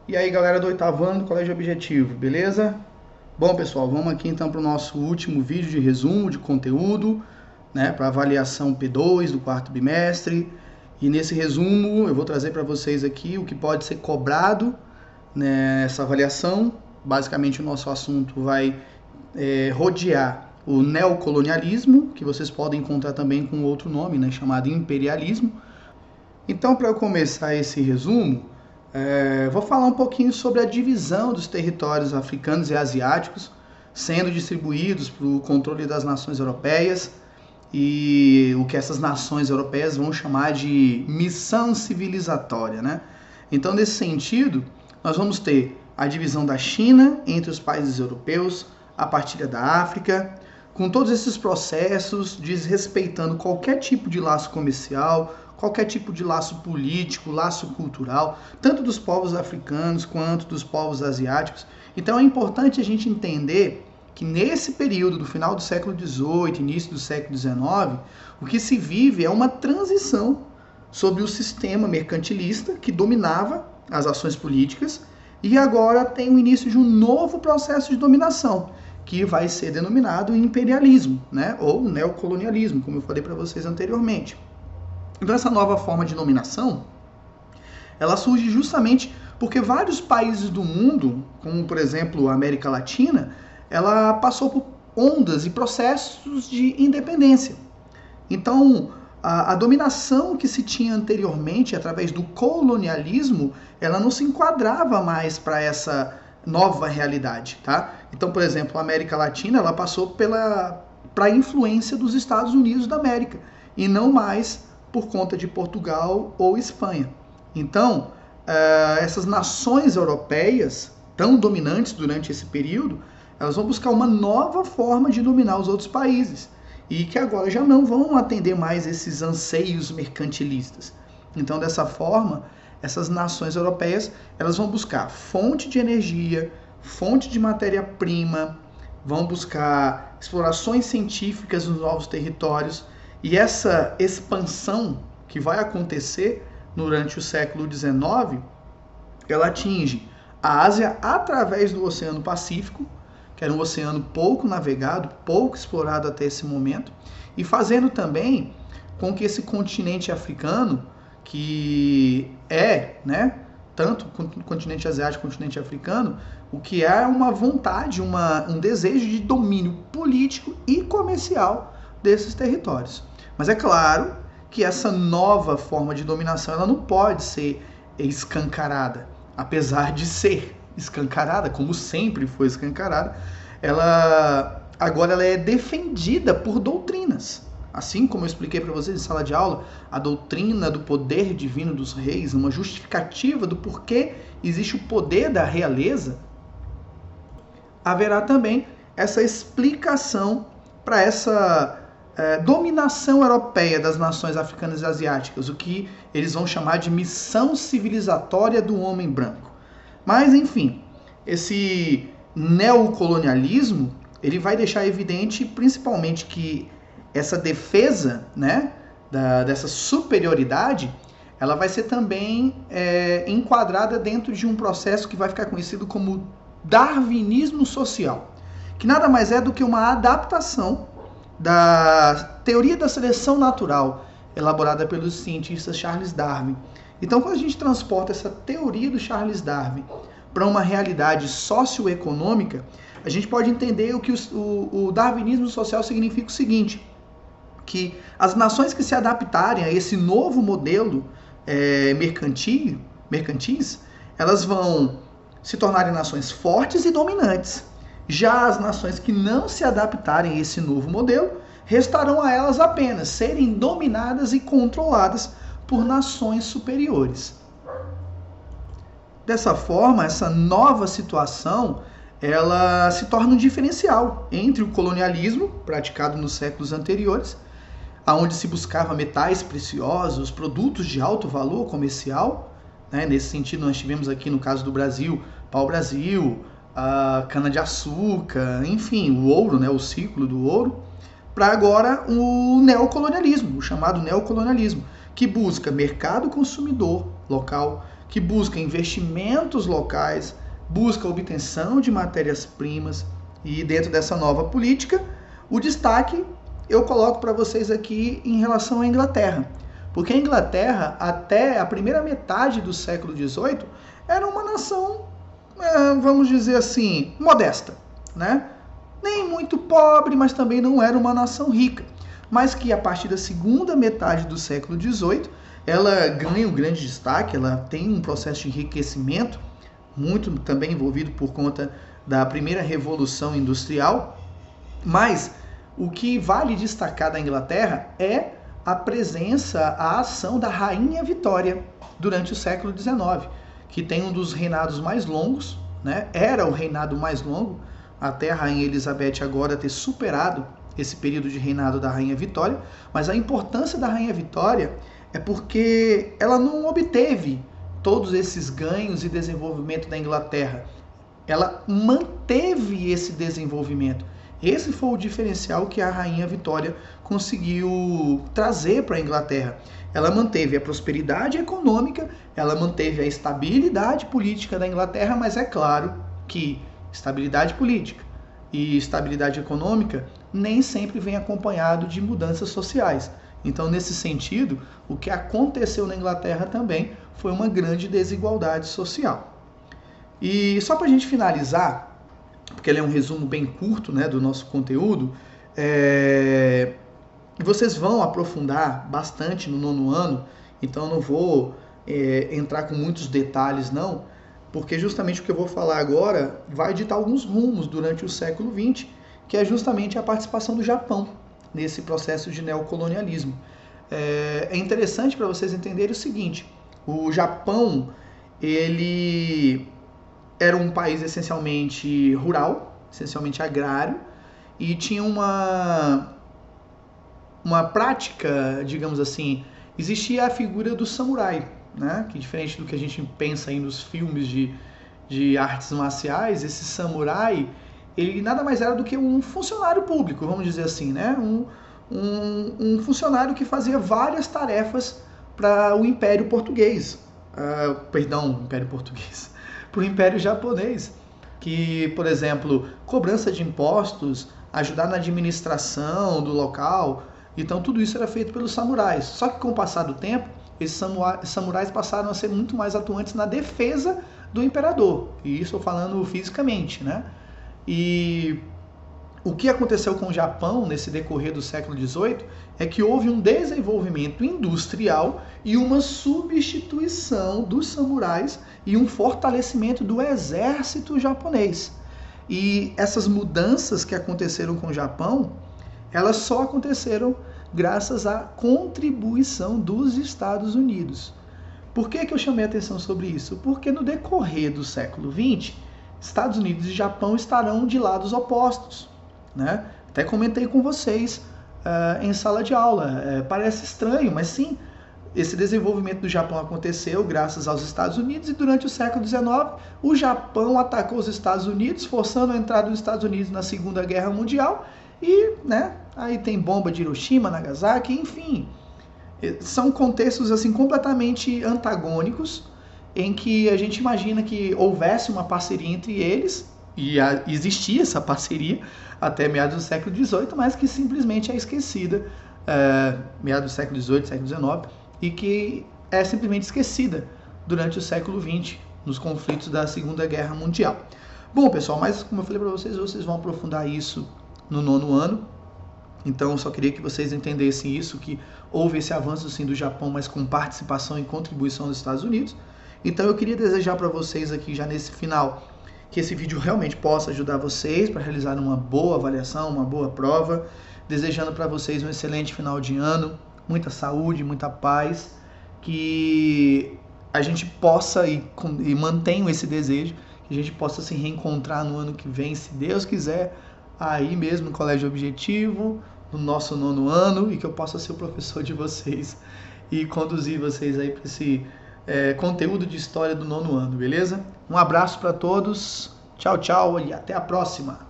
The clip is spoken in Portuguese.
E aí, galera do oitavo ano do Colégio Objetivo, beleza? Bom, pessoal, vamos aqui então para o nosso último vídeo de resumo de conteúdo, né, para avaliação P2 do quarto bimestre. E nesse resumo eu vou trazer para vocês aqui o que pode ser cobrado nessa avaliação. Basicamente o nosso assunto vai rodear o neocolonialismo, que vocês podem encontrar também com outro nome, né, chamado imperialismo. Então, para eu começar esse resumo, vou falar um pouquinho sobre a divisão dos territórios africanos e asiáticos sendo distribuídos para o controle das nações europeias e o que essas nações europeias vão chamar de missão civilizatória, né? Então, nesse sentido, nós vamos ter a divisão da China entre os países europeus, a partilha da África, com todos esses processos, desrespeitando qualquer tipo de laço comercial, qualquer tipo de laço político, laço cultural, tanto dos povos africanos quanto dos povos asiáticos. Então é importante a gente entender que nesse período do final do século XVIII, início do século XIX, o que se vive é uma transição sobre o sistema mercantilista que dominava as ações políticas e agora tem o início de um novo processo de dominação, que vai ser denominado imperialismo, né? Ou neocolonialismo, como eu falei para vocês anteriormente. Então essa nova forma de dominação, ela surge justamente porque vários países do mundo, como por exemplo a América Latina, ela passou por ondas e processos de independência. Então a dominação que se tinha anteriormente através do colonialismo, ela não se enquadrava mais para essa nova realidade, tá? Então, por exemplo, a América Latina, ela passou para a influência dos Estados Unidos da América e não mais por conta de Portugal ou Espanha. Então, essas nações europeias, tão dominantes durante esse período, elas vão buscar uma nova forma de dominar os outros países e que agora já não vão atender mais esses anseios mercantilistas. Então, dessa forma, essas nações europeias, elas vão buscar fonte de energia, fonte de matéria-prima, vão buscar explorações científicas nos novos territórios. E essa expansão que vai acontecer durante o século XIX, ela atinge a Ásia através do Oceano Pacífico, que era um oceano pouco navegado, pouco explorado até esse momento, e fazendo também com que esse continente africano, que né, tanto o continente asiático quanto o continente africano, o que é uma vontade, um desejo de domínio político e comercial desses territórios. Mas é claro que essa nova forma de dominação ela não pode ser escancarada, apesar de ser escancarada, como sempre foi escancarada, agora ela é defendida por doutrinas. Assim como eu expliquei para vocês em sala de aula, a doutrina do poder divino dos reis, uma justificativa do porquê existe o poder da realeza, haverá também essa explicação para essa dominação europeia das nações africanas e asiáticas, o que eles vão chamar de missão civilizatória do homem branco. Mas, enfim, esse neocolonialismo, ele vai deixar evidente principalmente que essa defesa, né, dessa superioridade, ela vai ser também enquadrada dentro de um processo que vai ficar conhecido como darwinismo social, que nada mais é do que uma adaptação da teoria da seleção natural elaborada pelos cientistas Charles Darwin. Então, quando a gente transporta essa teoria do Charles Darwin para uma realidade socioeconômica, a gente pode entender o que o darwinismo social significa o seguinte, que as nações que se adaptarem a esse novo modelo mercantis, elas vão se tornarem nações fortes e dominantes. Já as nações que não se adaptarem a esse novo modelo, restarão a elas apenas serem dominadas e controladas por nações superiores. Dessa forma, essa nova situação, ela se torna um diferencial entre o colonialismo, praticado nos séculos anteriores, onde se buscava metais preciosos, produtos de alto valor comercial, né? Nesse sentido, nós tivemos aqui no caso do Brasil, pau-brasil, a cana-de-açúcar, enfim, o ouro, né? O ciclo do ouro, para agora o neocolonialismo, o chamado neocolonialismo, que busca mercado consumidor local, que busca investimentos locais, busca obtenção de matérias-primas, e dentro dessa nova política, o destaque eu coloco para vocês aqui em relação à Inglaterra. Porque a Inglaterra, até a primeira metade do século XVIII, era uma nação, vamos dizer assim, modesta, né? Nem muito pobre, mas também não era uma nação rica. Mas que a partir da segunda metade do século XVIII, ela ganha um grande destaque, ela tem um processo de enriquecimento, muito também envolvido por conta da primeira revolução industrial. Mas o que vale destacar da Inglaterra é a presença, a ação da Rainha Vitória durante o século XIX, que tem um dos reinados mais longos, né? Era o reinado mais longo, até a Rainha Elizabeth agora ter superado esse período de reinado da Rainha Vitória. Mas a importância da Rainha Vitória é porque ela não obteve todos esses ganhos e desenvolvimento da Inglaterra. Ela manteve esse desenvolvimento. Esse foi o diferencial que a Rainha Vitória conseguiu trazer para a Inglaterra. Ela manteve a prosperidade econômica, ela manteve a estabilidade política da Inglaterra, mas é claro que estabilidade política e estabilidade econômica nem sempre vem acompanhado de mudanças sociais. Então, nesse sentido, o que aconteceu na Inglaterra também foi uma grande desigualdade social. E só para a gente finalizar, porque ele é um resumo bem curto, né, do nosso conteúdo, vocês vão aprofundar bastante no nono ano, então eu não vou entrar com muitos detalhes não, porque justamente o que eu vou falar agora vai ditar alguns rumos durante o século XX, que é justamente a participação do Japão nesse processo de neocolonialismo. É interessante para vocês entenderem o seguinte: o Japão, ele era um país essencialmente rural, essencialmente agrário, e tinha uma prática, digamos assim, existia a figura do samurai, né? Que diferente do que a gente pensa aí nos filmes de artes marciais, esse samurai, ele nada mais era do que um funcionário público, vamos dizer assim, né? Um funcionário que fazia várias tarefas para o Império Português, Império Português, para o Império Japonês, que, por exemplo, cobrança de impostos, ajudar na administração do local. Então tudo isso era feito pelos samurais. Só que com o passar do tempo, esses samurais passaram a ser muito mais atuantes na defesa do imperador. E isso eu falando fisicamente, né? E o que aconteceu com o Japão nesse decorrer do século XVIII é que houve um desenvolvimento industrial e uma substituição dos samurais e um fortalecimento do exército japonês. E essas mudanças que aconteceram com o Japão, elas só aconteceram graças à contribuição dos Estados Unidos. Por que eu chamei a atenção sobre isso? Porque no decorrer do século XX, Estados Unidos e Japão estarão de lados opostos, né? Até comentei com vocês em sala de aula. Parece estranho, mas sim, esse desenvolvimento do Japão aconteceu graças aos Estados Unidos, e durante o século XIX o Japão atacou os Estados Unidos, forçando a entrada dos Estados Unidos na Segunda Guerra Mundial, e, né, aí tem bomba de Hiroshima, Nagasaki, enfim. São contextos assim completamente antagônicos, em que a gente imagina que houvesse uma parceria entre eles, e existia essa parceria até meados do século XVIII, mas que simplesmente é esquecida, meados do século XVIII, século XIX, e que é simplesmente esquecida durante o século XX, nos conflitos da Segunda Guerra Mundial. Bom, pessoal, mas como eu falei para vocês, vocês vão aprofundar isso no nono ano. Então, eu só queria que vocês entendessem isso, que houve esse avanço sim do Japão, mas com participação e contribuição dos Estados Unidos. Então, eu queria desejar para vocês aqui, já nesse final, que esse vídeo realmente possa ajudar vocês para realizar uma boa avaliação, uma boa prova. Desejando para vocês um excelente final de ano, muita saúde, muita paz, que a gente possa, e mantenha esse desejo, que a gente possa se reencontrar no ano que vem, se Deus quiser, aí mesmo no Colégio Objetivo, no nosso nono ano, e que eu possa ser o professor de vocês e conduzir vocês aí para esse conteúdo de história do nono ano, beleza? Um abraço para todos, tchau, tchau e até a próxima!